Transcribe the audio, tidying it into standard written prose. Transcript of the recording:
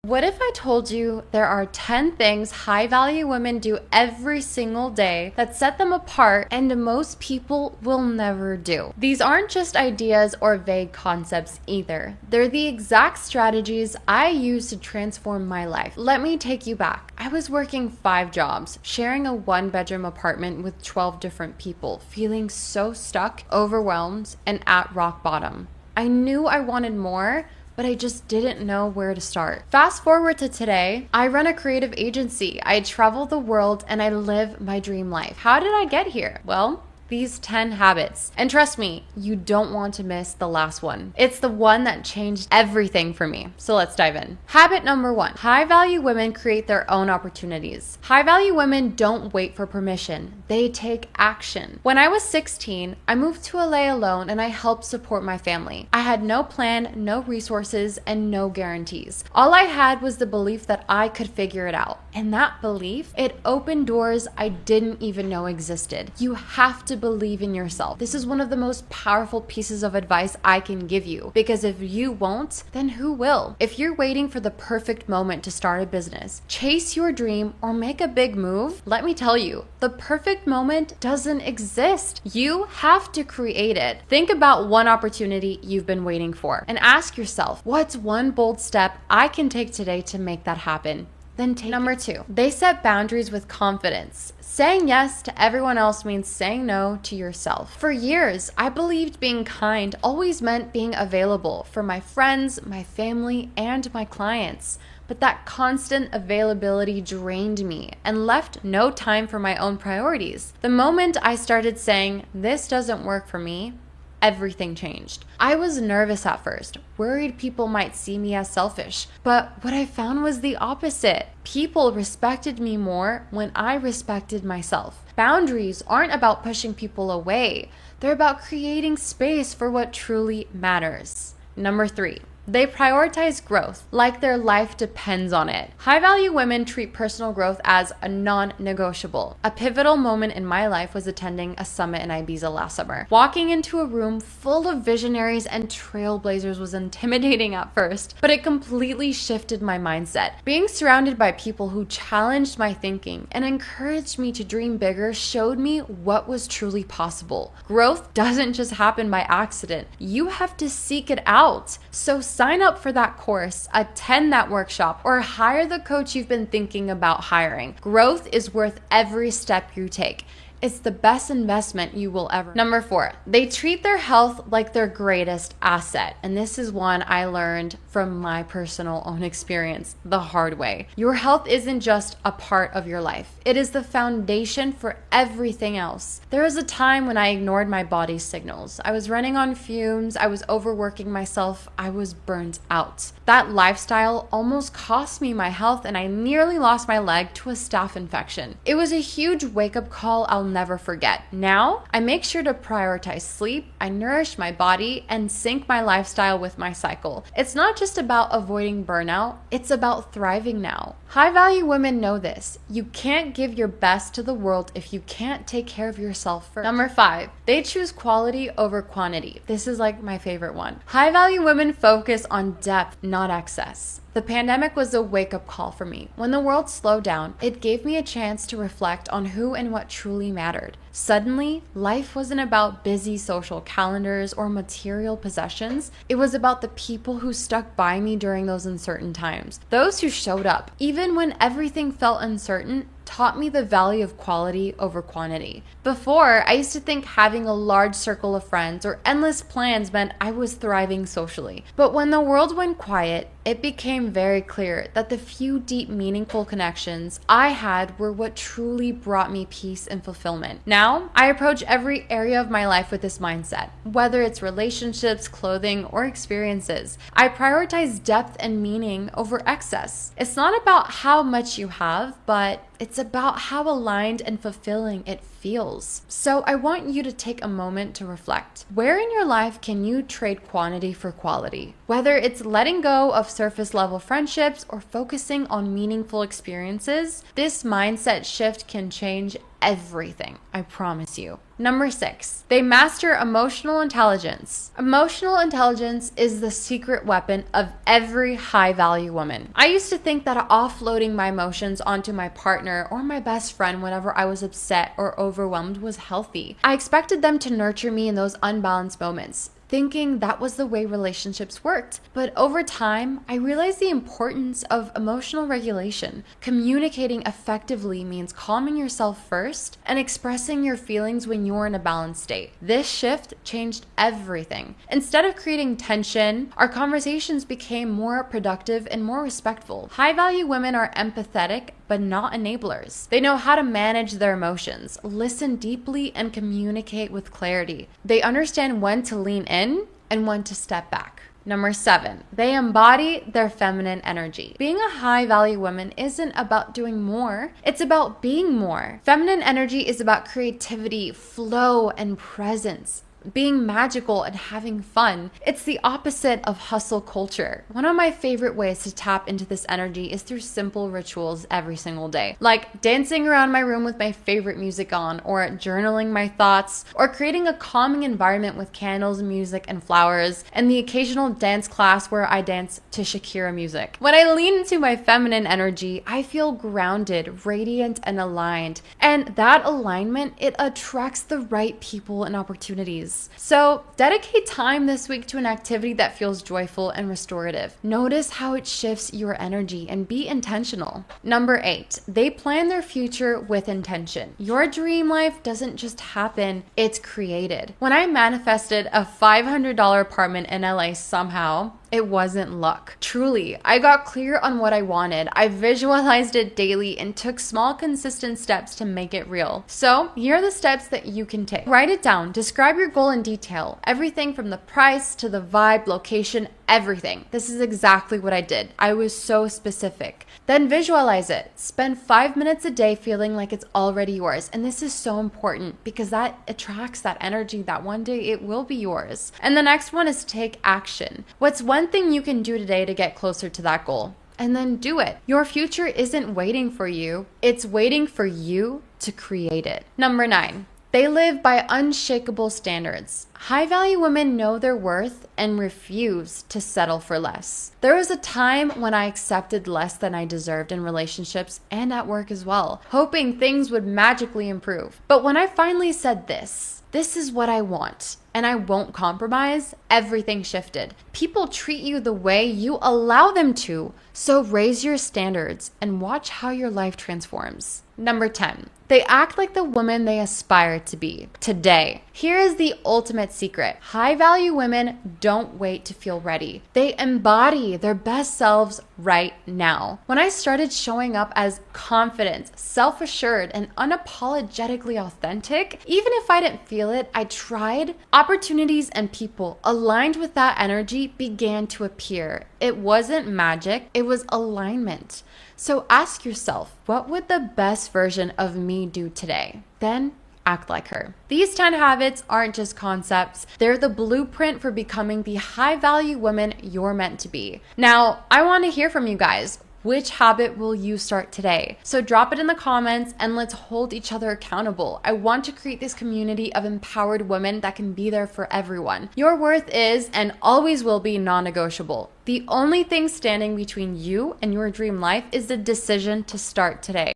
What if I told you there are 10 things high-value women do every single day that set them apart and most people will never do? These aren't just ideas or vague concepts either. They're the exact strategies I use to transform my life. Let me take you back. I was working 5 jobs, sharing a 1-bedroom apartment with 12 different people, feeling so stuck, overwhelmed, and at rock bottom. I knew I wanted more, but I just didn't know where to start. Fast forward to today, I run a creative agency, I travel the world, and I live my dream life. How did I get here? Well, these 10 habits. And trust me, you don't want to miss the last one. It's the one that changed everything for me. So let's dive in. Habit number 1. High-value women create their own opportunities. High-value women don't wait for permission. They take action. When I was 16, I moved to LA alone and I helped support my family. I had no plan, no resources, and no guarantees. All I had was the belief that I could figure it out. And that belief, it opened doors I didn't even know existed. You have to believe in yourself. This is one of the most powerful pieces of advice I can give you, because if you won't, then who will? If you're waiting for the perfect moment to start a business, chase your dream, or make a big move, let me tell you, the perfect moment doesn't exist. You have to create it. Think about one opportunity you've been waiting for and ask yourself, what's one bold step I can take today to make that happen? Then take Number 2, they set boundaries with confidence. Saying yes to everyone else means saying no to yourself. For years, I believed being kind always meant being available for my friends, my family, and my clients. But that constant availability drained me and left no time for my own priorities. The moment I started saying, this doesn't work for me, everything changed. I was nervous at first, worried people might see me as selfish, but what I found was the opposite. People respected me more when I respected myself. Boundaries aren't about pushing people away. They're about creating space for what truly matters. Number 3. They prioritize growth like their life depends on it. High-value women treat personal growth as a non-negotiable. A pivotal moment in my life was attending a summit in Ibiza last summer. Walking into a room full of visionaries and trailblazers was intimidating at first, but it completely shifted my mindset. Being surrounded by people who challenged my thinking and encouraged me to dream bigger showed me what was truly possible. Growth doesn't just happen by accident. You have to seek it out. So sign up for that course, attend that workshop, or hire the coach you've been thinking about hiring. Growth is worth every step you take. It's the best investment you will ever. Number 4, they treat their health like their greatest asset. And this is one I learned from my personal own experience the hard way. Your health isn't just a part of your life. It is the foundation for everything else. There was a time when I ignored my body's signals. I was running on fumes. I was overworking myself. I was burnt out. That lifestyle almost cost me my health, and I nearly lost my leg to a staph infection. It was a huge wake-up call I'll never forget. Now, I make sure to prioritize sleep, I nourish my body, and sync my lifestyle with my cycle. It's not just about avoiding burnout, it's about thriving now. High-value women know this. You can't give your best to the world if you can't take care of yourself first. Number 5, they choose quality over quantity. This is like my favorite one. High-value women focus on depth, not excess. The pandemic was a wake-up call for me. When the world slowed down, it gave me a chance to reflect on who and what truly mattered. Suddenly, life wasn't about busy social calendars or material possessions. It was about the people who stuck by me during those uncertain times. Those who showed up, even when everything felt uncertain, taught me the value of quality over quantity. Before, I used to think having a large circle of friends or endless plans meant I was thriving socially. But when the world went quiet, it became very clear that the few deep, meaningful connections I had were what truly brought me peace and fulfillment. Now, I approach every area of my life with this mindset. Whether it's relationships, clothing, or experiences, I prioritize depth and meaning over excess. It's not about how much you have, but it's about how aligned and fulfilling it feels. So I want you to take a moment to reflect. Where in your life can you trade quantity for quality? Whether it's letting go of surface level friendships or focusing on meaningful experiences, this mindset shift can change everything, I promise you. Number 6, they master emotional intelligence. Emotional intelligence is the secret weapon of every high-value woman. I used to think that offloading my emotions onto my partner or my best friend whenever I was upset or overwhelmed was healthy. I expected them to nurture me in those unbalanced moments, thinking that was the way relationships worked. But over time, I realized the importance of emotional regulation. Communicating effectively means calming yourself first and expressing your feelings when you're in a balanced state. This shift changed everything. Instead of creating tension, our conversations became more productive and more respectful. High-value women are empathetic, but not enablers. They know how to manage their emotions, listen deeply, and communicate with clarity. They understand when to lean in and when to step back. Number 7, they embody their feminine energy. Being a high-value woman isn't about doing more, it's about being more. Feminine energy is about creativity, flow, and presence. Being magical and having fun. It's the opposite of hustle culture. One of my favorite ways to tap into this energy is through simple rituals every single day, like dancing around my room with my favorite music on, or journaling my thoughts, or creating a calming environment with candles, music, and flowers, and the occasional dance class where I dance to Shakira music. When I lean into my feminine energy, I feel grounded, radiant, and aligned. And that alignment, it attracts the right people and opportunities. So dedicate time this week to an activity that feels joyful and restorative. Notice how it shifts your energy and be intentional. Number 8, they plan their future with intention. Your dream life doesn't just happen, it's created. When I manifested a $500 apartment in LA somehow, it wasn't luck. Truly, I got clear on what I wanted. I visualized it daily and took small, consistent steps to make it real. So here are the steps that you can take. Write it down. Describe your goal in detail. Everything from the price to the vibe, location, everything. This is exactly what I did. I was so specific. Then visualize it. Spend 5 minutes a day feeling like it's already yours. And this is so important because that attracts that energy that one day it will be yours. And the next one is take action. What's one thing you can do today to get closer to that goal? And then do it. Your future isn't waiting for you. It's waiting for you to create it. Number 9. They live by unshakable standards. High-value women know their worth and refuse to settle for less. There was a time when I accepted less than I deserved in relationships and at work as well, hoping things would magically improve. But when I finally said this is what I want, and I won't compromise, everything shifted. People treat you the way you allow them to, so raise your standards and watch how your life transforms. Number 10. They act like the woman they aspire to be today. Here is the ultimate secret. High-value women don't wait to feel ready. They embody their best selves right now. When I started showing up as confident, self-assured, and unapologetically authentic, even if I didn't feel it, I tried. Opportunities and people aligned with that energy began to appear. It wasn't magic, it was alignment. So ask yourself, what would the best version of me do today? Then act like her. These 10 habits aren't just concepts, they're the blueprint for becoming the high-value woman you're meant to be. Now, I want to hear from you guys. Which habit will you start today? So drop it in the comments and let's hold each other accountable. I want to create this community of empowered women that can be there for everyone. Your worth is and always will be non-negotiable. The only thing standing between you and your dream life is the decision to start today.